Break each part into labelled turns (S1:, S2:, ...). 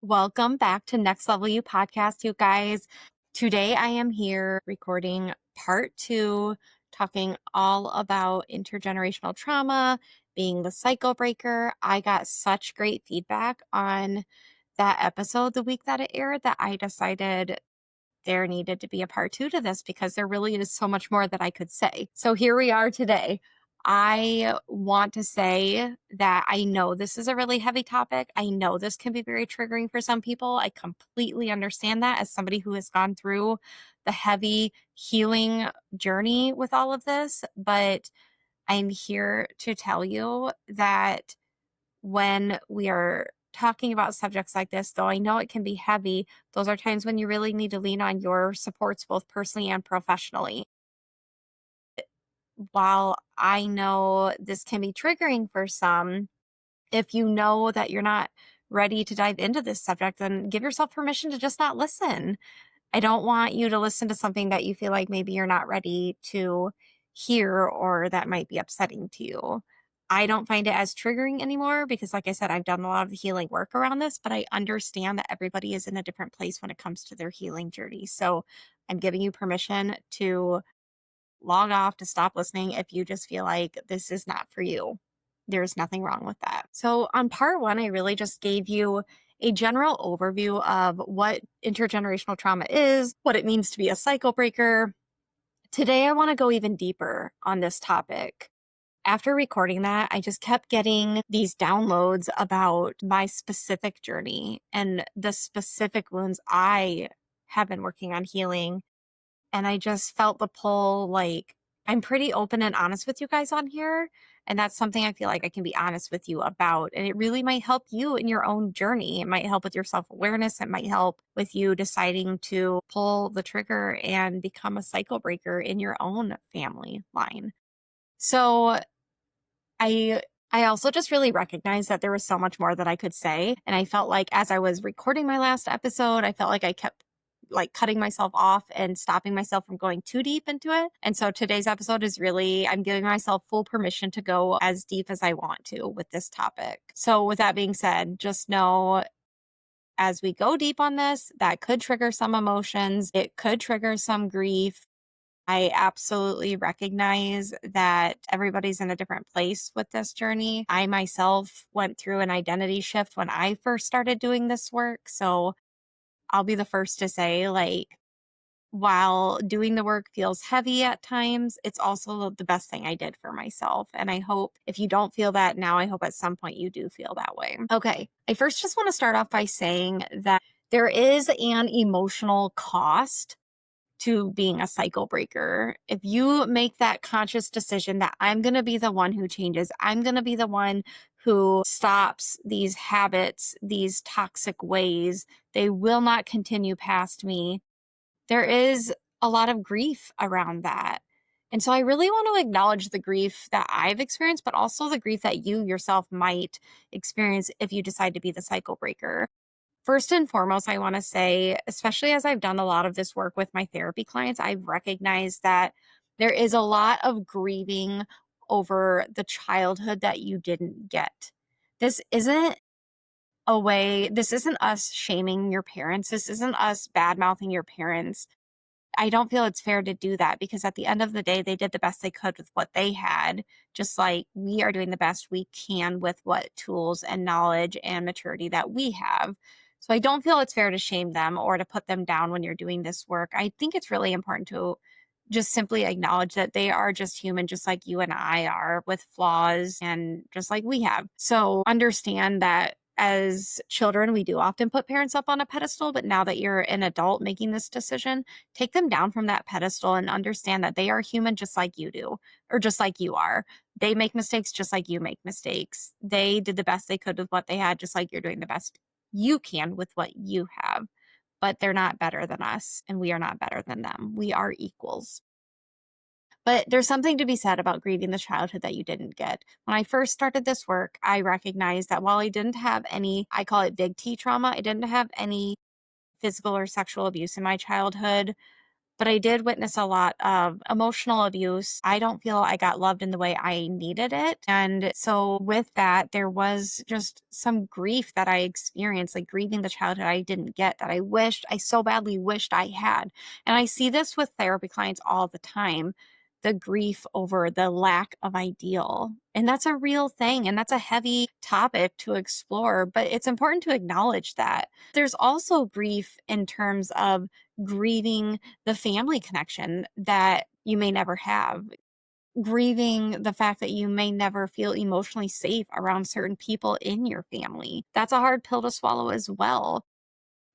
S1: Welcome back to Next Level You podcast, you guys. Today I am here recording part 2, talking all about intergenerational trauma, being the cycle breaker. I got such great feedback on that episode the week that it aired that I decided there needed to be a part 2 to this because there really is so much more that I could say. So here we are today. I want to say that I know this is a really heavy topic. I know this can be very triggering for some people. I completely understand that as somebody who has gone through the heavy healing journey with all of this. But I'm here to tell you that when we are talking about subjects like this, though I know it can be heavy, those are times when you really need to lean on your supports, both personally and professionally. While I know this can be triggering for some, if you know that you're not ready to dive into this subject, then give yourself permission to just not listen. I don't want you to listen to something that you feel like maybe you're not ready to hear or that might be upsetting to you. I don't find it as triggering anymore because, like I said, I've done a lot of the healing work around this, but I understand that everybody is in a different place when it comes to their healing journey. So I'm giving you permission to log off, to stop listening if you just feel like this is not for you. There's nothing wrong with that. So, on part 1, I really just gave you a general overview of what intergenerational trauma is, what it means to be a cycle breaker. Today, I want to go even deeper on this topic. After recording that, I just kept getting these downloads about my specific journey and the specific wounds I have been working on healing, and I just felt the pull. Like, I'm pretty open and honest with you guys on here. And that's something I feel like I can be honest with you about. And it really might help you in your own journey. It might help with your self awareness. It might help with you deciding to pull the trigger and become a cycle breaker in your own family line. So, I I also just really recognized that there was so much more that I could say, and I felt like as I was recording my last episode, I felt like I kept like cutting myself off and stopping myself from going too deep into it. And so today's episode is really, I'm giving myself full permission to go as deep as I want to with this topic. So with that being said, just know as we go deep on this, that could trigger some emotions. It could trigger some grief. I absolutely recognize that everybody's in a different place with this journey. I myself went through an identity shift when I first started doing this work. So I'll be the first to say, like, while doing the work feels heavy at times, it's also the best thing I did for myself. And I hope if you don't feel that now, I hope at some point you do feel that way. Okay. I first just want to start off by saying that there is an emotional cost to being a cycle breaker. If you make that conscious decision that I'm going to be the one who changes, I'm going to be the one who stops these habits, these toxic ways, they will not continue past me. There is a lot of grief around that. And so I really want to acknowledge the grief that I've experienced, but also the grief that you yourself might experience if you decide to be the cycle breaker. First and foremost, I want to say, especially as I've done a lot of this work with my therapy clients, I've recognized that there is a lot of grieving over the childhood that you didn't get. This isn't this isn't us shaming your parents. This isn't us bad mouthing your parents. I don't feel it's fair to do that because at the end of the day, they did the best they could with what they had, just like we are doing the best we can with what tools and knowledge and maturity that we have. So I don't feel it's fair to shame them or to put them down when you're doing this work. I think it's really important to just simply acknowledge that they are just human, just like you and I are, with flaws and just like we have. So understand that as children, we do often put parents up on a pedestal, but now that you're an adult making this decision, take them down from that pedestal and understand that they are human just like you do, or just like you are. They make mistakes just like you make mistakes. They did the best they could with what they had, just like you're doing the best you can with what you have. But they're not better than us, and we are not better than them. We are equals. But there's something to be said about grieving the childhood that you didn't get. When I first started this work, I recognized that while I didn't have any, I call it big T trauma, I didn't have any physical or sexual abuse in my childhood. but I did witness a lot of emotional abuse. I don't feel I got loved in the way I needed it. And so, with that, there was just some grief that I experienced, like grieving the childhood I didn't get that I so badly wished I had. And I see this with therapy clients all the time, the grief over the lack of ideal. And that's a real thing. And that's a heavy topic to explore, but it's important to acknowledge that. There's also grief in terms of grieving the family connection that you may never have, grieving the fact that you may never feel emotionally safe around certain people in your family. That's a hard pill to swallow as well.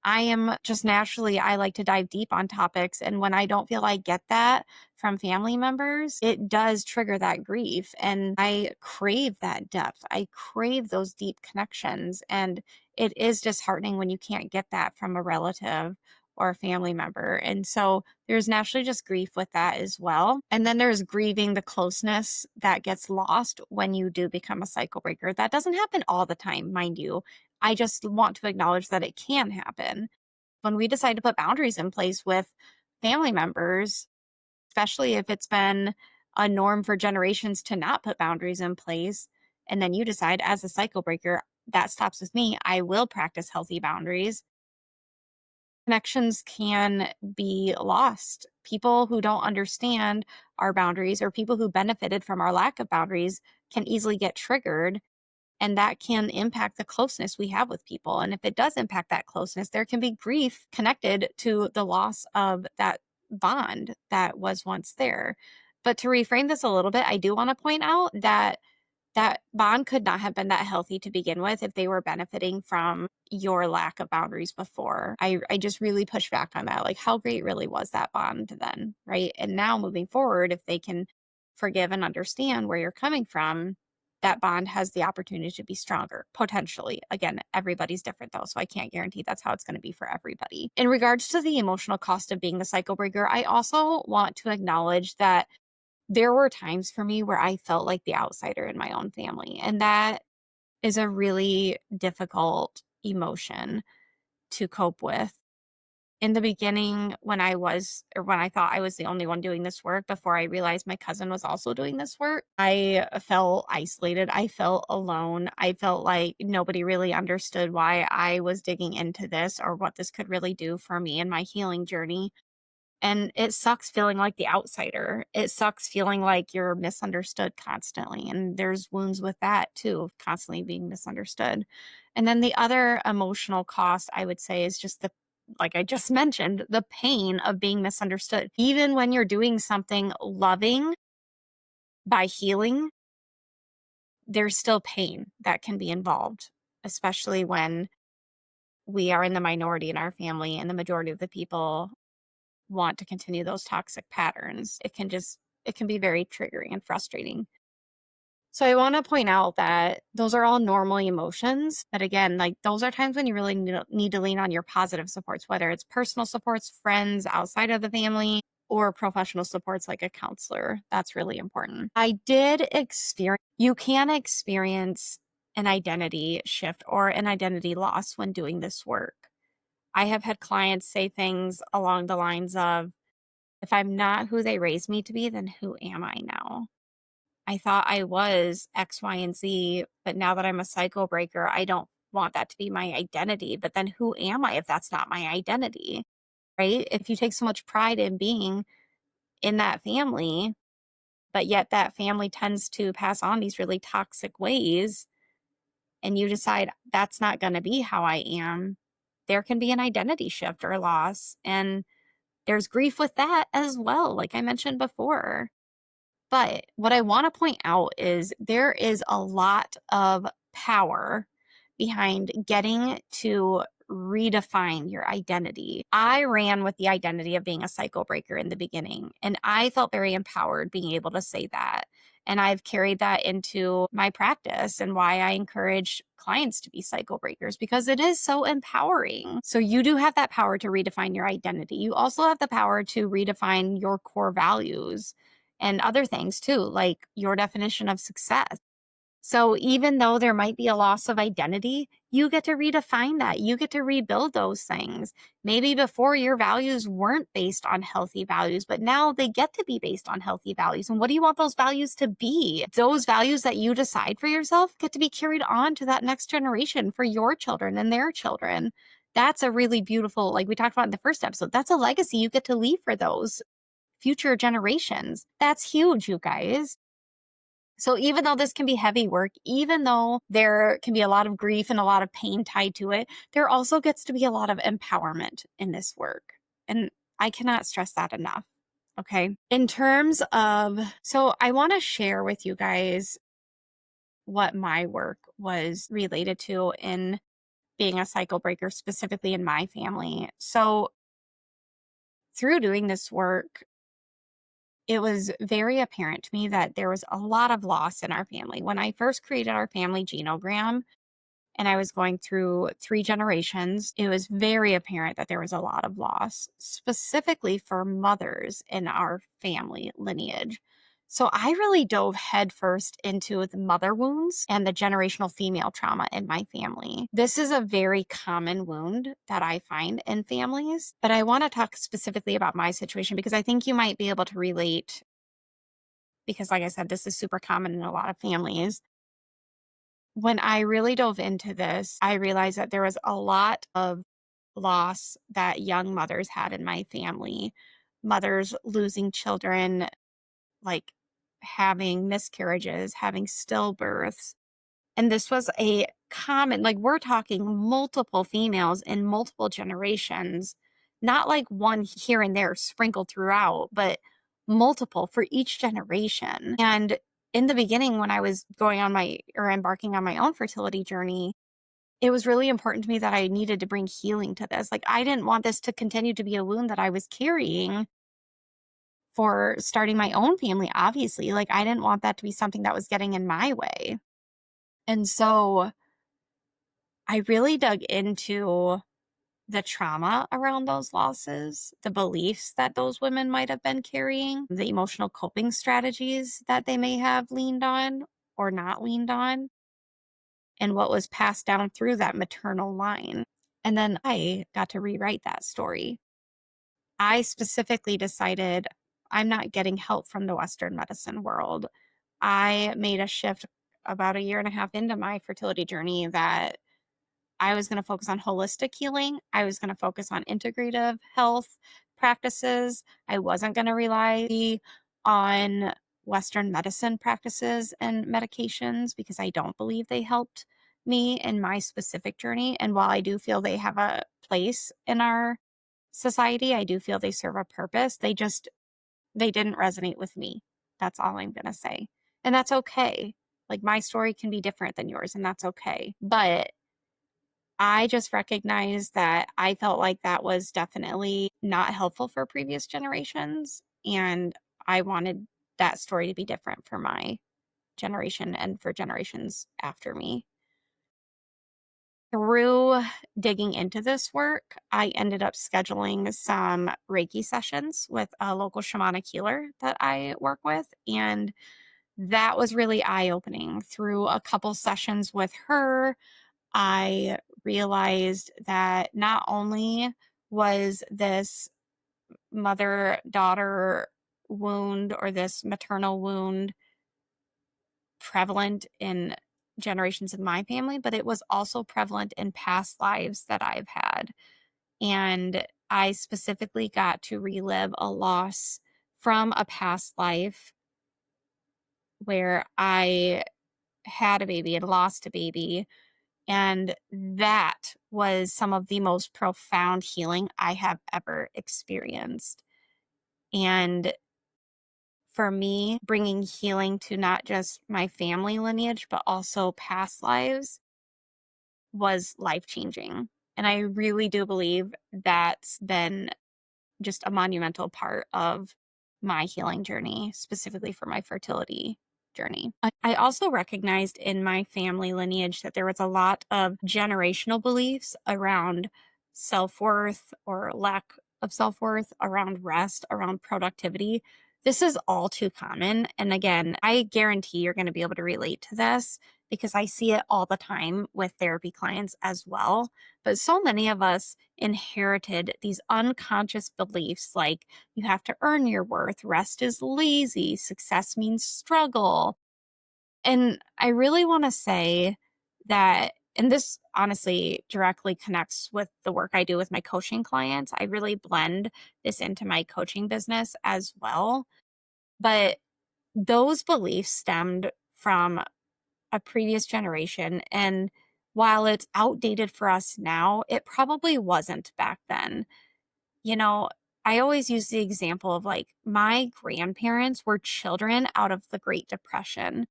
S1: I am just naturally, I like to dive deep on topics. And when I don't feel I get that from family members, it does trigger that grief. And I crave that depth. I crave those deep connections. And it is disheartening when you can't get that from a relative or a family member. And so there's naturally just grief with that as well. And then there's grieving the closeness that gets lost when you do become a cycle breaker. That doesn't happen all the time, mind you. I just want to acknowledge that it can happen. When we decide to put boundaries in place with family members, especially if it's been a norm for generations to not put boundaries in place, and then you decide as a cycle breaker, that stops with me, I will practice healthy boundaries. Connections can be lost. People who don't understand our boundaries or people who benefited from our lack of boundaries can easily get triggered, and that can impact the closeness we have with people. And if it does impact that closeness, there can be grief connected to the loss of that bond that was once there. But to reframe this a little bit, I do want to point out that that bond could not have been that healthy to begin with if they were benefiting from your lack of boundaries before. I just really push back on that. Like, how great really was that bond then? Right. And now moving forward, if they can forgive and understand where you're coming from, that bond has the opportunity to be stronger, potentially. Again, everybody's different though, so I can't guarantee that's how it's going to be for everybody. In regards to the emotional cost of being the cycle breaker, I also want to acknowledge that there were times for me where I felt like the outsider in my own family, and that is a really difficult emotion to cope with. In the beginning, when I thought I was the only one doing this work before I realized my cousin was also doing this work, I felt isolated. I felt alone. I felt like nobody really understood why I was digging into this or what this could really do for me in my healing journey. And it sucks feeling like the outsider. It sucks feeling like you're misunderstood constantly. And there's wounds with that too, of constantly being misunderstood. And then the other emotional cost, I would say, is just like I just mentioned, the pain of being misunderstood. Even when you're doing something loving by healing, there's still pain that can be involved, especially when we are in the minority in our family and the majority of the people want to continue those toxic patterns. It can be very triggering and frustrating. So I want to point out that those are all normal emotions. But again, like those are times when you really need to lean on your positive supports, whether it's personal supports, friends outside of the family, or professional supports like a counselor. That's really important. You can experience an identity shift or an identity loss when doing this work. I have had clients say things along the lines of, if I'm not who they raised me to be, then who am I now? I thought I was X, Y, and Z, but now that I'm a cycle breaker, I don't want that to be my identity. But then who am I if that's not my identity? Right? If you take so much pride in being in that family, but yet that family tends to pass on these really toxic ways, and you decide that's not going to be how I am, there can be an identity shift or loss. And there's grief with that as well, like I mentioned before. But what I want to point out is there is a lot of power behind getting to redefine your identity. I ran with the identity of being a cycle breaker in the beginning, and I felt very empowered being able to say that. And I've carried that into my practice and why I encourage clients to be cycle breakers because it is so empowering. So you do have that power to redefine your identity. You also have the power to redefine your core values and other things too, like your definition of success. So even though there might be a loss of identity, you get to redefine that. You get to rebuild those things. Maybe before your values weren't based on healthy values, but now they get to be based on healthy values. And what do you want those values to be? Those values that you decide for yourself get to be carried on to that next generation for your children and their children. That's a really beautiful, like we talked about in the first episode, that's a legacy you get to leave for those future generations. That's huge, you guys. So even though this can be heavy work, even though there can be a lot of grief and a lot of pain tied to it, there also gets to be a lot of empowerment in this work. And I cannot stress that enough. Okay. In terms of, so I want to share with you guys what my work was related to in being a cycle breaker, specifically in my family. So through doing this work, it was very apparent to me that there was a lot of loss in our family. When I first created our family genogram and I was going through 3 generations, it was very apparent that there was a lot of loss, specifically for mothers in our family lineage. So I really dove headfirst into the mother wounds and the generational female trauma in my family. This is a very common wound that I find in families, but I want to talk specifically about my situation because I think you might be able to relate because, like I said, this is super common in a lot of families. When I really dove into this, I realized that there was a lot of loss that young mothers had in my family. Mothers losing children, like having miscarriages, having stillbirths. And this was a common, like we're talking multiple females in multiple generations, not like one here and there sprinkled throughout, but multiple for each generation. And in the beginning, when I was going on my or embarking on my own fertility journey, it was really important to me that I needed to bring healing to this. Like, I didn't want this to continue to be a wound that I was carrying for starting my own family, obviously. Like, I didn't want that to be something that was getting in my way. And so I really dug into the trauma around those losses, the beliefs that those women might have been carrying, the emotional coping strategies that they may have leaned on or not leaned on, and what was passed down through that maternal line. And then I got to rewrite that story. I specifically decided I'm not getting help from the Western medicine world. I made a shift about a year and a half into my fertility journey that I was going to focus on holistic healing. I was going to focus on integrative health practices. I wasn't going to rely on Western medicine practices and medications because I don't believe they helped me in my specific journey. And while I do feel they have a place in our society, I do feel they serve a purpose. They didn't resonate with me. That's all I'm going to say. And that's okay. Like my story can be different than yours, and that's okay. But I just recognized that I felt like that was definitely not helpful for previous generations. And I wanted that story to be different for my generation and for generations after me. Through digging into this work, I ended up scheduling some reiki sessions with a local shamanic healer that I work with. And that was really eye opening. Through a couple sessions with her, I realized that not only was this mother daughter wound or this maternal wound prevalent in generations of my family, but it was also prevalent in past lives that I've had. And I specifically got to relive a loss from a past life where I had a baby and lost a baby. And that was some of the most profound healing I have ever experienced. And for me, bringing healing to not just my family lineage, but also past lives was life changing. And I really do believe that's been just a monumental part of my healing journey, specifically for my fertility journey. I also recognized in my family lineage that there was a lot of generational beliefs around self worth or lack of self worth, around rest, around productivity This is all too common. And again, I guarantee you're going to be able to relate to this because I see it all the time with therapy clients as well. But so many of us inherited these unconscious beliefs like you have to earn your worth, rest is lazy, success means struggle. And I really want to say that, and this honestly directly connects with the work I do with my coaching clients. I really blend this into my coaching business as well. But those beliefs stemmed from a previous generation. And while it's outdated for us now, it probably wasn't back then. You know, I always use the example of like my grandparents were children out of the Great Depression.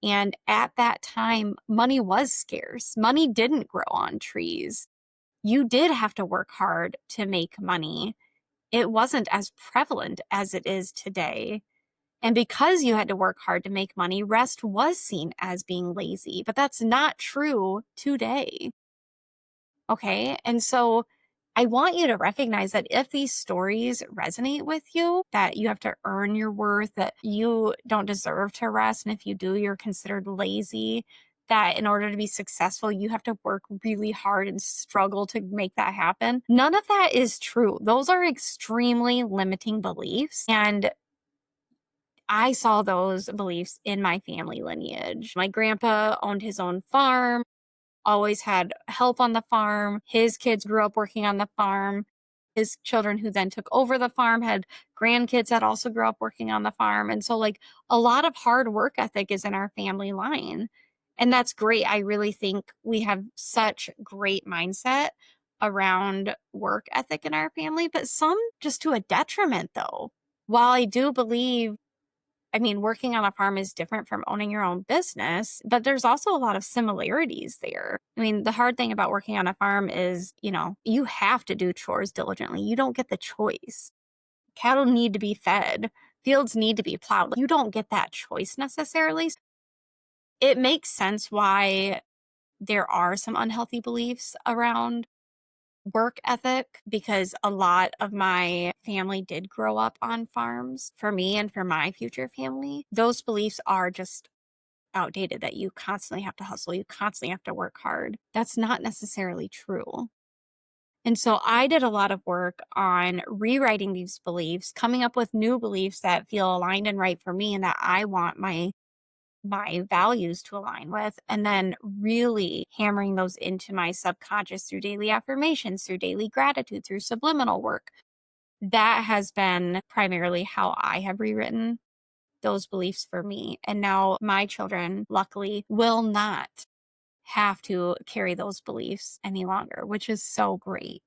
S1: And at that time, money was scarce. Money didn't grow on trees. You did have to work hard to make money. It wasn't as prevalent as it is today. And because you had to work hard to make money, rest was seen as being lazy, but that's not true today. Okay. And so I want you to recognize that if these stories resonate with you, that you have to earn your worth, that you don't deserve to rest. And if you do, you're considered lazy, that in order to be successful, you have to work really hard and struggle to make that happen. None of that is true. Those are extremely limiting beliefs. And I saw those beliefs in my family lineage. My grandpa owned his own farm, always had help on the farm. His kids grew up working on the farm. His children, who then took over the farm, had grandkids that also grew up working on the farm. And so, like, a lot of hard work ethic is in our family line. And that's great. I really think we have such great mindset around work ethic in our family, but some just to a detriment, though. While I do believe working on a farm is different from owning your own business, but there's also a lot of similarities there. The hard thing about working on a farm is, you have to do chores diligently. You don't get the choice. Cattle need to be fed, fields need to be plowed. You don't get that choice necessarily. It makes sense why there are some unhealthy beliefs around work ethic because a lot of my family did grow up on farms. For me and for my future family, those beliefs are just outdated, that you constantly have to hustle, you constantly have to work hard. That's not necessarily true. And so I did a lot of work on rewriting these beliefs, coming up with new beliefs that feel aligned and right for me and that I want my values to align with, and then really hammering those into my subconscious through daily affirmations, through daily gratitude, through subliminal work. That has been primarily how I have rewritten those beliefs for me. And now my children, luckily, will not have to carry those beliefs any longer, which is so great.